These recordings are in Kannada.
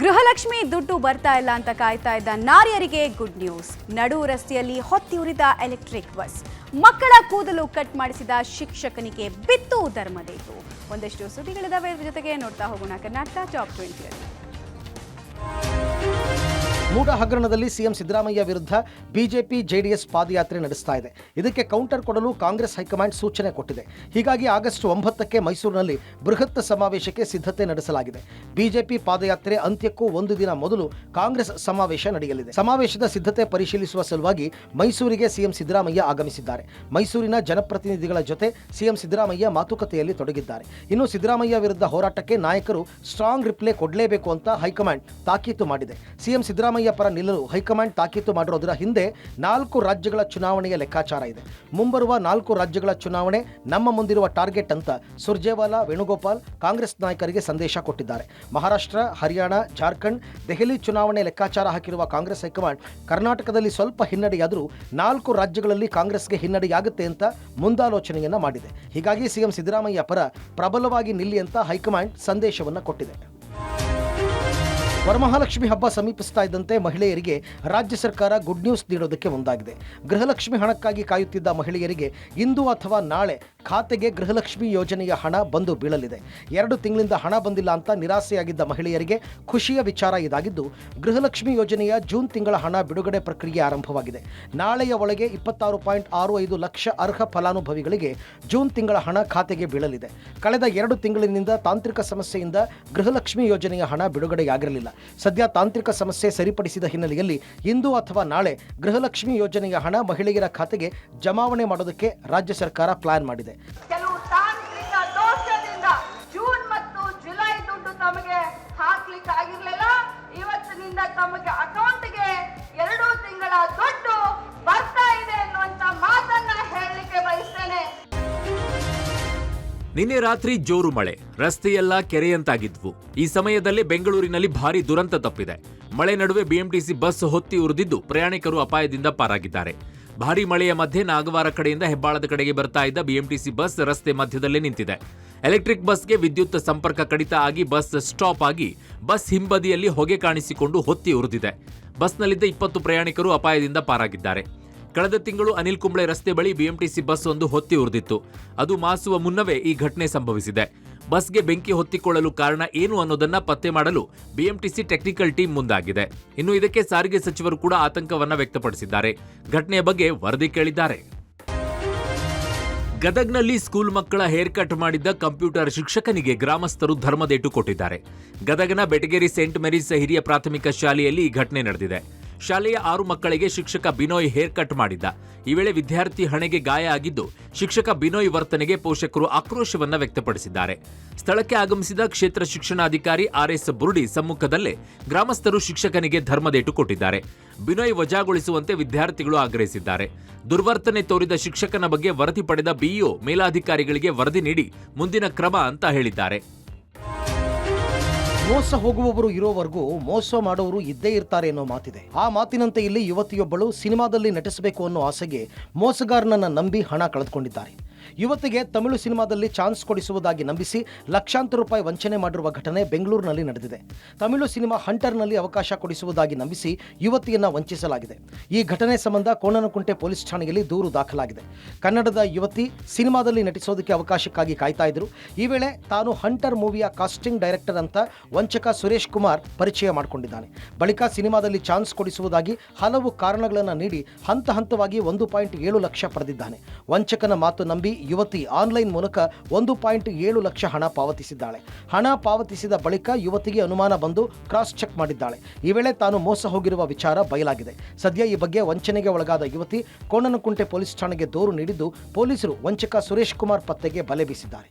ಗೃಹಲಕ್ಷ್ಮಿ ದುಡ್ಡು ಬರ್ತಾ ಇಲ್ಲ ಅಂತ ಕಾಯ್ತಾ ಇದ್ದ ನಾರಿಯರಿಗೆ ಗುಡ್ ನ್ಯೂಸ್. ನಡು ರಸ್ತೆಯಲ್ಲಿ ಹೊತ್ತಿ ಉರಿದ ಎಲೆಕ್ಟ್ರಿಕ್ ಬಸ್. ಮಕ್ಕಳ ಕೂದಲು ಕಟ್ ಮಾಡಿಸಿದ ಶಿಕ್ಷಕನಿಗೆ ಬಿತ್ತು ಧರ್ಮದೇತು. ಒಂದಷ್ಟು ಸುದ್ದಿಗಳಿದಾವೆ, ಜೊತೆಗೆ ನೋಡ್ತಾ ಹೋಗೋಣ ಕರ್ನಾಟಕ ಟಾಪ್ 20. ಮೂಡ ಹಗರಣದಲ್ಲಿ ಸಿಎಂ ಸಿದ್ದರಾಮಯ್ಯ ವಿರುದ್ಧ ಬಿಜೆಪಿ ಜೆಡಿಎಸ್ ಪಾದಯಾತ್ರೆ ನಡೆಸ್ತಾ ಇದೆ. ಇದಕ್ಕೆ ಕೌಂಟರ್ ಕೊಡಲು ಕಾಂಗ್ರೆಸ್ ಹೈಕಮಾಂಡ್ ಸೂಚನೆ ಕೊಟ್ಟಿದೆ. ಹೀಗಾಗಿ ಆಗಸ್ಟ್ 9ಕ್ಕೆ ಮೈಸೂರಿನಲ್ಲಿ ಬೃಹತ್ ಸಮಾವೇಶಕ್ಕೆ ಸಿದ್ಧತೆ ನಡೆಸಲಾಗಿದೆ. ಬಿಜೆಪಿ ಪಾದಯಾತ್ರೆ ಅಂತ್ಯಕ್ಕೂ ಒಂದು ದಿನ ಮೊದಲು ಕಾಂಗ್ರೆಸ್ ಸಮಾವೇಶ ನಡೆಯಲಿದೆ. ಸಮಾವೇಶದ ಸಿದ್ಧತೆ ಪರಿಶೀಲಿಸುವ ಸಲುವಾಗಿ ಮೈಸೂರಿಗೆ ಸಿಎಂ ಸಿದ್ದರಾಮಯ್ಯ ಆಗಮಿಸಿದ್ದಾರೆ. ಮೈಸೂರಿನ ಜನಪ್ರತಿನಿಧಿಗಳ ಜೊತೆ ಸಿಎಂ ಸಿದ್ದರಾಮಯ್ಯ ಮಾತುಕತೆಯಲ್ಲಿ ತೊಡಗಿದ್ದಾರೆ. ಇನ್ನು ಸಿದ್ದರಾಮಯ್ಯ ವಿರುದ್ಧ ಹೋರಾಟಕ್ಕೆ ನಾಯಕರು ಸ್ಟ್ರಾಂಗ್ ರಿಪ್ಲೈ ಕೊಡಲೇಬೇಕು ಅಂತ ಹೈಕಮಾಂಡ್ ತಾಕೀತು ಮಾಡಿದೆ. ಸಿಎಂ ಸಿದ್ದರಾಮಯ್ಯ ಪರ ನಿಲ್ಲಲು ಹೈಕಮಾಂಡ್ ತಾಕೀತು ಮಾಡಿರೋದರ ಹಿಂದೆ 4 ರಾಜ್ಯಗಳ ಚುನಾವಣೆಯ ಲೆಕ್ಕಾಚಾರ ಇದೆ. ಮುಂಬರುವ 4 ರಾಜ್ಯಗಳ ಚುನಾವಣೆ ನಮ್ಮ ಮುಂದಿರುವ ಟಾರ್ಗೆಟ್ ಅಂತ ಸುರ್ಜೇವಾಲಾ ವೇಣುಗೋಪಾಲ್ ಕಾಂಗ್ರೆಸ್ ನಾಯಕರಿಗೆ ಸಂದೇಶ ಕೊಟ್ಟಿದ್ದಾರೆ. ಮಹಾರಾಷ್ಟ್ರ, ಹರಿಯಾಣ, ಜಾರ್ಖಂಡ್, ದೆಹಲಿ ಚುನಾವಣೆ ಲೆಕ್ಕಾಚಾರ ಹಾಕಿರುವ ಕಾಂಗ್ರೆಸ್ ಹೈಕಮಾಂಡ್ ಕರ್ನಾಟಕದಲ್ಲಿ ಸ್ವಲ್ಪ ಹಿನ್ನಡೆಯಾದರೂ 4 ರಾಜ್ಯಗಳಲ್ಲಿ ಕಾಂಗ್ರೆಸ್ಗೆ ಹಿನ್ನಡೆಯಾಗುತ್ತೆ ಅಂತ ಮುಂದಾಲೋಚನೆಯನ್ನ ಮಾಡಿದೆ. ಹೀಗಾಗಿ ಸಿಎಂ ಸಿದ್ದರಾಮಯ್ಯ ಪರ ಪ್ರಬಲವಾಗಿ ನಿಲ್ಲಿ ಅಂತ ಹೈಕಮಾಂಡ್ ಸಂದೇಶವನ್ನು ಕೊಟ್ಟಿದೆ. ವರಮಹಾಲಕ್ಷ್ಮಿ ಹಬ್ಬ ಸಮೀಪಿಸ್ತಾ ಇದ್ದಂತೆ ಮಹಿಳೆಯರಿಗೆ ರಾಜ್ಯ ಸರ್ಕಾರ ಗುಡ್ ನ್ಯೂಸ್ ನೀಡೋದಕ್ಕೆ ಮುಂದಾಗಿದೆ. ಗೃಹಲಕ್ಷ್ಮಿ ಹಣಕ್ಕಾಗಿ ಕಾಯುತ್ತಿದ್ದ ಮಹಿಳೆಯರಿಗೆ ಇಂದು ಅಥವಾ ನಾಳೆ ಖಾತೆಗೆ ಗೃಹಲಕ್ಷ್ಮಿ ಯೋಜನೆಯ ಹಣ ಬಂದು ಬೀಳಲಿದೆ. 2 ತಿಂಗಳಿಂದ ಹಣ ಬಂದಿಲ್ಲ ಅಂತ ನಿರಾಸೆಯಾಗಿದ್ದ ಮಹಿಳೆಯರಿಗೆ ಖುಷಿಯ ವಿಚಾರ ಇದಾಗಿದ್ದು, ಗೃಹಲಕ್ಷ್ಮಿ ಯೋಜನೆಯ ಜೂನ್ ತಿಂಗಳ ಹಣ ಬಿಡುಗಡೆ ಪ್ರಕ್ರಿಯೆ ಆರಂಭವಾಗಿದೆ. ನಾಳೆಯ ಒಳಗೆ 26.65 ಲಕ್ಷ ಅರ್ಹ ಫಲಾನುಭವಿಗಳಿಗೆ ಜೂನ್ ತಿಂಗಳ ಹಣ ಖಾತೆಗೆ ಬೀಳಲಿದೆ. ಕಳೆದ 2 ತಿಂಗಳಿನಿಂದ ತಾಂತ್ರಿಕ ಸಮಸ್ಯೆಯಿಂದ ಗೃಹಲಕ್ಷ್ಮಿ ಯೋಜನೆಯ ಹಣ ಬಿಡುಗಡೆಯಾಗಿರಲಿಲ್ಲ. ಸದ್ಯ ತಾಂತ್ರಿಕ ಸಮಸ್ಯೆ ಸರಿಪಡಿಸಿದ ಹಿನ್ನೆಲೆಯಲ್ಲಿ ಇಂದು ಅಥವಾ ನಾಳೆ ಗೃಹಲಕ್ಷ್ಮಿ ಯೋಜನೆಯ ಹಣ ಮಹಿಳೆಯರ ಖಾತೆಗೆ ಜಮಾವಣೆ ಮಾಡೋದಕ್ಕೆ ರಾಜ್ಯ ಸರ್ಕಾರ ಪ್ಲಾನ್ ಮಾಡಿದೆ. ಕೆಲವು ತಾಂತ್ರಿಕ ದೋಷದಿಂದ ಜೂನ್ ಮತ್ತು ಜುಲೈ ದುಡ್ಡು ತಮಗೆ ಹಾಕ್ಲಿಕ್ಕೆ ಆಗಿರಲಿಲ್ಲ. ಇವತ್ತಿನಿಂದ ತಮಗೆ ಅಕೌಂಟ್ಗೆ 2 ತಿಂಗಳ ದುಡ್ಡು ಬರ್ತಾ ಇದೆ ಅನ್ನುವಂತ ಮಾತನ್ನ ಹೇಳಲಿಕ್ಕೆ ಬಯಸ್ತೇನೆ. ನಿನ್ನೆ ರಾತ್ರಿ ಜೋರು ಮಳೆ, ರಸ್ತೆಯೆಲ್ಲ ಕೆರೆಯಂತಾಗಿದ್ವು. ಈ ಸಮಯದಲ್ಲಿ ಬೆಂಗಳೂರಿನಲ್ಲಿ ಭಾರಿ ದುರಂತ ತಪ್ಪಿದೆ. ಮಳೆ ನಡುವೆ ಬಿಎಂಟಿಸಿ ಬಸ್ ಹೊತ್ತಿ ಉರಿದಿದ್ದು ಪ್ರಯಾಣಿಕರು ಅಪಾಯದಿಂದ ಪಾರಾಗಿದ್ದಾರೆ. ಭಾರೀ ಮಳೆಯ ಮಧ್ಯೆ ನಾಗವಾರ ಕಡೆಯಿಂದ ಹೆಬ್ಬಾಳದ ಕಡೆಗೆ ಬರ್ತಾ ಇದ್ದ ಬಿಎಂಟಿಸಿ ಬಸ್ ರಸ್ತೆ ಮಧ್ಯದಲ್ಲೇ ನಿಂತಿದೆ. ಎಲೆಕ್ಟ್ರಿಕ್ ಬಸ್ಗೆ ವಿದ್ಯುತ್ ಸಂಪರ್ಕ ಕಡಿತ ಆಗಿ ಬಸ್ ಸ್ಟಾಪ್ ಆಗಿ ಬಸ್ ಹಿಂಬದಿಯಲ್ಲಿ ಹೊಗೆ ಕಾಣಿಸಿಕೊಂಡು ಹೊತ್ತಿ ಉರಿದಿದೆ. ಬಸ್ನಲ್ಲಿದ್ದ 20 ಪ್ರಯಾಣಿಕರು ಅಪಾಯದಿಂದ ಪಾರಾಗಿದ್ದಾರೆ. ಕಳೆದ ತಿಂಗಳು ಅನಿಲ್ ಕುಂಬ್ಳೆ ರಸ್ತೆ ಬಳಿ ಬಿಎಂಟಿಸಿ ಬಸ್ ಒಂದು ಹೊತ್ತಿ ಉರಿದಿತ್ತು. ಅದು ಮಾಸುವ ಮುನ್ನವೇ ಈ ಘಟನೆ ಸಂಭವಿಸಿದೆ. ಬಸ್ಗೆ ಬೆಂಕಿ ಹೊತ್ತಿಕೊಳ್ಳಲು ಕಾರಣ ಏನು ಅನ್ನೋದನ್ನ ಪತ್ತೆ ಮಾಡಲು ಬಿಎಂಟಿಸಿ ಟೆಕ್ನಿಕಲ್ ಟೀಮ್ ಮುಂದಾಗಿದೆ. ಇನ್ನು ಇದಕ್ಕೆ ಸಾರಿಗೆ ಸಚಿವರು ಕೂಡ ಆತಂಕವನ್ನ ವ್ಯಕ್ತಪಡಿಸಿದ್ದಾರೆ. ಘಟನೆಯ ಬಗ್ಗೆ ವರದಿ ಕೇಳಿದ್ದಾರೆ. ಗದಗ್ನಲ್ಲಿ ಸ್ಕೂಲ್ ಮಕ್ಕಳ ಹೇರ್ ಕಟ್ ಮಾಡಿದ್ದ ಕಂಪ್ಯೂಟರ್ ಶಿಕ್ಷಕನಿಗೆ ಗ್ರಾಮಸ್ಥರು ಧರ್ಮದೇಟು ಕೊಟ್ಟಿದ್ದಾರೆ. ಗದಗನ ಬೆಟಗೇರಿ ಸೇಂಟ್ ಮೇರೀಸ್ ಹಿರಿಯ ಪ್ರಾಥಮಿಕ ಶಾಲೆಯಲ್ಲಿ ಈ ಘಟನೆ ನಡೆದಿದೆ. ಶಾಲೆಯ 6 ಮಕ್ಕಳಿಗೆ ಶಿಕ್ಷಕ ಬಿನೋಯ್ ಹೇರ್ ಕಟ್ ಮಾಡಿದ್ದ. ಈ ವೇಳೆ ವಿದ್ಯಾರ್ಥಿ ಹಣೆಗೆ ಗಾಯ ಆಗಿದ್ದು, ಶಿಕ್ಷಕ ಬಿನೋಯ್ ವರ್ತನೆಗೆ ಪೋಷಕರು ಆಕ್ರೋಶವನ್ನ ವ್ಯಕ್ತಪಡಿಸಿದ್ದಾರೆ. ಸ್ಥಳಕ್ಕೆ ಆಗಮಿಸಿದ ಕ್ಷೇತ್ರ ಶಿಕ್ಷಣಾಧಿಕಾರಿ RS ಬುರುಡಿ ಸಮ್ಮುಖದಲ್ಲೇ ಗ್ರಾಮಸ್ಥರು ಶಿಕ್ಷಕನಿಗೆ ಧರ್ಮದೇಟು ಕೊಟ್ಟಿದ್ದಾರೆ. ಬಿನೋಯ್ ವಜಾಗೊಳಿಸುವಂತೆ ವಿದ್ಯಾರ್ಥಿಗಳು ಆಗ್ರಹಿಸಿದ್ದಾರೆ. ದುರ್ವರ್ತನೆ ತೋರಿದ ಶಿಕ್ಷಕನ ಬಗ್ಗೆ ವರದಿ ಪಡೆದ ಬಿಇಒ ಮೇಲಾಧಿಕಾರಿಗಳಿಗೆ ವರದಿ ನೀಡಿ ಮುಂದಿನ ಕ್ರಮ ಅಂತ ಹೇಳಿದ್ದಾರೆ. ಮೋಸ ಹೋಗುವವರು ಇರೋವರೆಗೂ ಮೋಸ ಮಾಡೋರು ಇದ್ದೇ ಇರ್ತಾರೆ ಅನ್ನೋ ಮಾತಿದೆ. ಆ ಮಾತಿನಂತೆ ಇಲ್ಲಿ ಯುವತಿಯೊಬ್ಬಳು ಸಿನಿಮಾದಲ್ಲಿ ನಟಿಸಬೇಕು ಅನ್ನೋ ಆಸೆಗೆ ಮೋಸಗಾರನನ್ನ ನಂಬಿ ಹಣ ಕಳೆದುಕೊಂಡಿದ್ದಾರೆ. ಯುವತಿಗೆ ತಮಿಳು ಸಿನಿಮಾದಲ್ಲಿ ಚಾನ್ಸ್ ಕೊಡಿಸುವುದಾಗಿ ನಂಬಿಸಿ ಲಕ್ಷಾಂತರ ರೂಪಾಯಿ ವಂಚನೆ ಮಾಡಿರುವ ಘಟನೆ ಬೆಂಗಳೂರಿನಲ್ಲಿ ನಡೆದಿದೆ. ತಮಿಳು ಸಿನಿಮಾ ಹಂಟರ್ನಲ್ಲಿ ಅವಕಾಶ ಕೊಡಿಸುವುದಾಗಿ ನಂಬಿಸಿ ಯುವತಿಯನ್ನ ವಂಚಿಸಲಾಗಿದೆ. ಈ ಘಟನೆ ಸಂಬಂಧ ಕೋಣನಕುಂಟೆ ಪೊಲೀಸ್ ಠಾಣೆಯಲ್ಲಿ ದೂರು ದಾಖಲಾಗಿದೆ. ಕನ್ನಡದ ಯುವತಿ ಸಿನಿಮಾದಲ್ಲಿ ನಟಿಸೋದಕ್ಕೆ ಅವಕಾಶಕ್ಕಾಗಿ ಕಾಯ್ತಾ ಇದ್ರು. ಈ ವೇಳೆ ತಾನು ಹಂಟರ್ ಮೂವಿಯ ಕಾಸ್ಟಿಂಗ್ ಡೈರೆಕ್ಟರ್ ಅಂತ ವಂಚಕ ಸುರೇಶ್ ಕುಮಾರ್ ಪರಿಚಯ ಮಾಡಿಕೊಂಡಿದ್ದಾನೆ. ಬಳಿಕ ಸಿನಿಮಾದಲ್ಲಿ ಚಾನ್ಸ್ ಕೊಡಿಸುವುದಾಗಿ ಹಲವು ಕಾರಣಗಳನ್ನು ನೀಡಿ ಹಂತ ಹಂತವಾಗಿ 1.7 ಲಕ್ಷ ಪಡೆದಿದ್ದಾನೆ. ವಂಚಕನ ಮಾತು ನಂಬಿ ಯುವತಿ ಆನ್ಲೈನ್ ಮೂಲಕ 1.7 ಲಕ್ಷ ಹಣ ಪಾವತಿಸಿದ್ದಾಳೆ. ಹಣ ಪಾವತಿಸಿದ ಬಳಿಕ ಯುವತಿಗೆ ಅನುಮಾನ ಬಂದು ಕ್ರಾಸ್ ಚೆಕ್ ಮಾಡಿದ್ದಾಳೆ. ಈ ವೇಳೆ ತಾನು ಮೋಸ ಹೋಗಿರುವ ವಿಚಾರ ಬಯಲಾಗಿದೆ. ಸದ್ಯ ಈ ಬಗ್ಗೆ ವಂಚನೆಗೆ ಒಳಗಾದ ಯುವತಿ ಕೋಣನಕುಂಟೆ ಪೊಲೀಸ್ ಠಾಣೆಗೆ ದೂರು ನೀಡಿದ್ದು, ಪೊಲೀಸರು ವಂಚಕ ಸುರೇಶ್ ಕುಮಾರ್ ಪತ್ತೆಗೆ ಬಲೆ ಬೀಸಿದ್ದಾರೆ.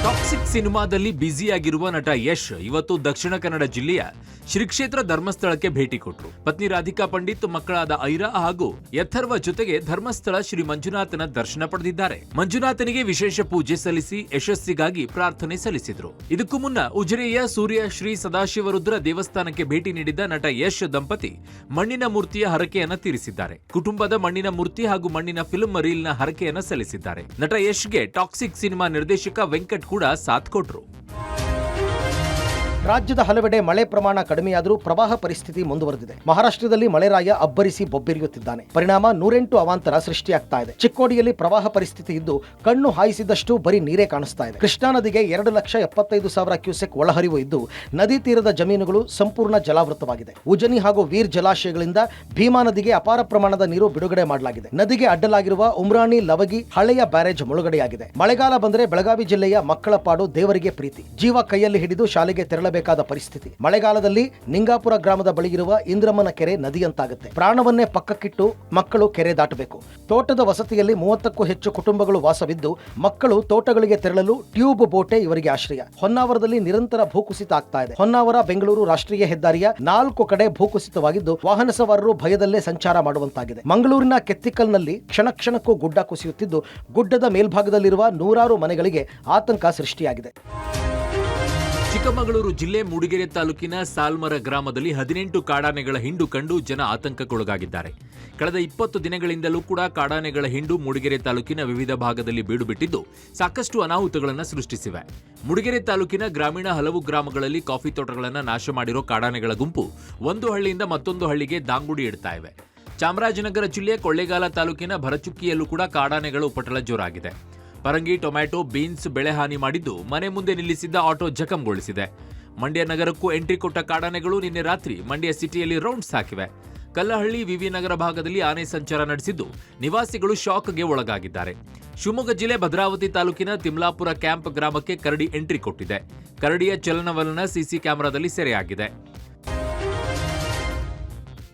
ಟಾಕ್ಸಿಕ್ ಸಿನಿಮಾದಲ್ಲಿ ಬ್ಯುಸಿಯಾಗಿರುವ ನಟ ಯಶ್ ಇವತ್ತು ದಕ್ಷಿಣ ಕನ್ನಡ ಜಿಲ್ಲೆಯ ಶ್ರೀ ಕ್ಷೇತ್ರ ಧರ್ಮಸ್ಥಳಕ್ಕೆ ಭೇಟಿ ಕೊಟ್ಟರು. ಪತ್ನಿ ರಾಧಿಕಾ ಪಂಡಿತ್, ಮಕ್ಕಳಾದ ಐರಾ ಹಾಗೂ ಯಥರ್ವ ಜೊತೆಗೆ ಧರ್ಮಸ್ಥಳ ಶ್ರೀ ಮಂಜುನಾಥನ ದರ್ಶನ ಪಡೆದಿದ್ದಾರೆ. ಮಂಜುನಾಥನಿಗೆ ವಿಶೇಷ ಪೂಜೆ ಸಲ್ಲಿಸಿ ಯಶಸ್ಸಿಗಾಗಿ ಪ್ರಾರ್ಥನೆ ಸಲ್ಲಿಸಿದ್ರು. ಇದಕ್ಕೂ ಮುನ್ನ ಉಜಿರೆಯ ಸೂರ್ಯ ಶ್ರೀ ಸದಾಶಿವರುದ್ರ ದೇವಸ್ಥಾನಕ್ಕೆ ಭೇಟಿ ನೀಡಿದ್ದ ನಟ ಯಶ್ ದಂಪತಿ ಮಣ್ಣಿನ ಮೂರ್ತಿಯ ಹರಕೆಯನ್ನ ತೀರಿಸಿದ್ದಾರೆ. ಕುಟುಂಬದ ಮಣ್ಣಿನ ಮೂರ್ತಿ ಹಾಗೂ ಮಣ್ಣಿನ ಫಿಲ್ಮ್ ರೀಲ್ನ ಹರಕೆಯನ್ನ ಸಲ್ಲಿಸಿದ್ದಾರೆ. ನಟ ಯಶ್ಗೆ ಟಾಕ್ಸಿಕ್ ಸಿನಿಮಾ ನಿರ್ದೇಶಕ ವೆಂಕಟ್ ಕೂಡ ಸಾಥ್ ಕೊಟ್ರು. ರಾಜ್ಯದ ಹಲವೆಡೆ ಮಳೆ ಪ್ರಮಾಣ ಕಡಿಮೆಯಾದರೂ ಪ್ರವಾಹ ಪರಿಸ್ಥಿತಿ ಮುಂದುವರೆದಿದೆ. ಮಹಾರಾಷ್ಟ್ರದಲ್ಲಿ ಮಳೆರಾಯ ಅಬ್ಬರಿಸಿ ಬೊಬ್ಬೆರಿಯುತ್ತಿದ್ದಾನೆ. ಪರಿಣಾಮ 108 ಅವಾಂತರ ಸೃಷ್ಟಿಯಾಗ್ತಾ ಇದೆ. ಚಿಕ್ಕೋಡಿಯಲ್ಲಿ ಪ್ರವಾಹ ಪರಿಸ್ಥಿತಿ ಇದ್ದು ಕಣ್ಣು ಹಾಯಿಸಿದಷ್ಟು ಬರೀ ನೀರೇ ಕಾಣಿಸ್ತಾ ಇದೆ. ಕೃಷ್ಣಾ ನದಿಗೆ 2,75,000 ಕ್ಯೂಸೆಕ್ ಒಳಹರಿವು ಇದ್ದು ನದಿ ತೀರದ ಜಮೀನುಗಳು ಸಂಪೂರ್ಣ ಜಲಾವೃತವಾಗಿದೆ. ಉಜನಿ ಹಾಗೂ ವೀರ್ ಜಲಾಶಯಗಳಿಂದ ಭೀಮಾ ನದಿಗೆ ಅಪಾರ ಪ್ರಮಾಣದ ನೀರು ಬಿಡುಗಡೆ ಮಾಡಲಾಗಿದೆ. ನದಿಗೆ ಅಡ್ಡಲಾಗಿರುವ ಉಮ್ರಾಣಿ ಲವಗಿ ಹಳೆಯ ಬ್ಯಾರೇಜ್ ಮುಳುಗಡೆಯಾಗಿದೆ. ಮಳೆಗಾಲ ಬಂದರೆ ಬೆಳಗಾವಿ ಜಿಲ್ಲೆಯ ಮಕ್ಕಳ ಪಾಡು ದೇವರಿಗೆ ಪ್ರೀತಿ. ಜೀವ ಕೈಯಲ್ಲಿ ಹಿಡಿದು ಶಾಲೆಗೆ ತೆರಳಬೇಕಾದ ಪರಿಸ್ಥಿತಿ. ಮಳೆಗಾಲದಲ್ಲಿ ನಿಂಗಾಪುರ ಗ್ರಾಮದ ಬಳಿ ಇರುವ ಇಂದ್ರಮ್ಮನ ಕೆರೆ ನದಿಯಂತಾಗುತ್ತೆ. ಪ್ರಾಣವನ್ನೇ ಪಕ್ಕಕ್ಕಿಟ್ಟು ಮಕ್ಕಳು ಕೆರೆ ದಾಟಬೇಕು. ತೋಟದ ವಸತಿಯಲ್ಲಿ 30ಕ್ಕೂ ಹೆಚ್ಚು ಕುಟುಂಬಗಳು ವಾಸವಿದ್ದು ಮಕ್ಕಳು ತೋಟಗಳಿಗೆ ತೆರಳಲು ಟ್ಯೂಬ್ ಬೋಟೆ ಇವರಿಗೆ ಆಶ್ರಯ. ಹೊನ್ನಾವರದಲ್ಲಿ ನಿರಂತರ ಭೂಕುಸಿತ ಆಗ್ತಾ ಇದೆ. ಹೊನ್ನಾವರ ಬೆಂಗಳೂರು ರಾಷ್ಟ್ರೀಯ ಹೆದ್ದಾರಿಯ 4 ಕಡೆ ಭೂಕುಸಿತವಾಗಿದ್ದು ವಾಹನ ಸವಾರರು ಭಯದಲ್ಲೇ ಸಂಚಾರ ಮಾಡುವಂತಾಗಿದೆ. ಮಂಗಳೂರಿನ ಕೆತ್ತಿಕಲ್ನಲ್ಲಿ ಕ್ಷಣ ಕ್ಷಣಕ್ಕೂ ಗುಡ್ಡ ಕುಸಿಯುತ್ತಿದ್ದು ಗುಡ್ಡದ ಮೇಲ್ಭಾಗದಲ್ಲಿರುವ ನೂರಾರು ಮನೆಗಳಿಗೆ ಆತಂಕ ಸೃಷ್ಟಿಯಾಗಿದೆ. ಚಿಕ್ಕಮಗಳೂರು ಜಿಲ್ಲೆ ಮೂಡಿಗೆರೆ ತಾಲೂಕಿನ ಸಾಲ್ಮರ ಗ್ರಾಮದಲ್ಲಿ 18 ಕಾಡಾನೆಗಳ ಹಿಂಡು ಕಂಡು ಜನ ಆತಂಕಕ್ಕೊಳಗಾಗಿದ್ದಾರೆ. ಕಳೆದ 20 ದಿನಗಳಿಂದಲೂ ಕೂಡ ಕಾಡಾನೆಗಳ ಹಿಂಡು ಮೂಡಿಗೆರೆ ತಾಲೂಕಿನ ವಿವಿಧ ಭಾಗದಲ್ಲಿ ಬೀಡು ಬಿಟ್ಟಿದ್ದು ಸಾಕಷ್ಟು ಅನಾಹುತಗಳನ್ನು ಸೃಷ್ಟಿಸಿವೆ. ಮೂಡಿಗೆರೆ ತಾಲೂಕಿನ ಗ್ರಾಮೀಣ ಹಲವು ಗ್ರಾಮಗಳಲ್ಲಿ ಕಾಫಿ ತೋಟಗಳನ್ನು ನಾಶ ಮಾಡಿರೋ ಕಾಡಾನೆಗಳ ಗುಂಪು ಒಂದು ಹಳ್ಳಿಯಿಂದ ಮತ್ತೊಂದು ಹಳ್ಳಿಗೆ ದಾಂಗುಡಿ ಇಡ್ತಾ ಇವೆ. ಚಾಮರಾಜನಗರ ಜಿಲ್ಲೆಯ ಕೊಳ್ಳೇಗಾಲ ತಾಲೂಕಿನ ಭರಚುಕ್ಕಿಯಲ್ಲೂ ಕೂಡ ಕಾಡಾನೆಗಳ ಉಪಟಳ ಜೋರಾಗಿದೆ. ಪರಂಗಿ, ಟೊಮ್ಯಾಟೊ, ಬೀನ್ಸ್ ಬೆಳೆ ಹಾನಿ ಮಾಡಿದ್ದು ಮನೆ ಮುಂದೆ ನಿಲ್ಲಿಸಿದ್ದ ಆಟೋ ಜಖಂಗೊಳಿಸಿದೆ. ಮಂಡ್ಯ ನಗರಕ್ಕೂ ಎಂಟ್ರಿ ಕೊಟ್ಟ ಕಾಡಾನೆಗಳು ನಿನ್ನೆ ರಾತ್ರಿ ಮಂಡ್ಯ ಸಿಟಿಯಲ್ಲಿ ರೌಂಡ್ಸ್ ಹಾಕಿವೆ. ಕಲ್ಲಹಳ್ಳಿ, ವಿವಿ ನಗರ ಭಾಗದಲ್ಲಿ ಆನೆ ಸಂಚಾರ ನಡೆಸಿದ್ದು ನಿವಾಸಿಗಳು ಶಾಕ್ಗೆ ಒಳಗಾಗಿದ್ದಾರೆ. ಶಿವಮೊಗ್ಗ ಜಿಲ್ಲೆ ಭದ್ರಾವತಿ ತಾಲೂಕಿನ ತಿಮ್ಲಾಪುರ ಕ್ಯಾಂಪ್ ಗ್ರಾಮಕ್ಕೆ ಕರಡಿ ಎಂಟ್ರಿ ಕೊಟ್ಟಿದೆ. ಕರಡಿಯ ಚಲನವಲನ ಸಿಸಿ ಕ್ಯಾಮೆರಾದಲ್ಲಿ ಸೆರೆಯಾಗಿದೆ.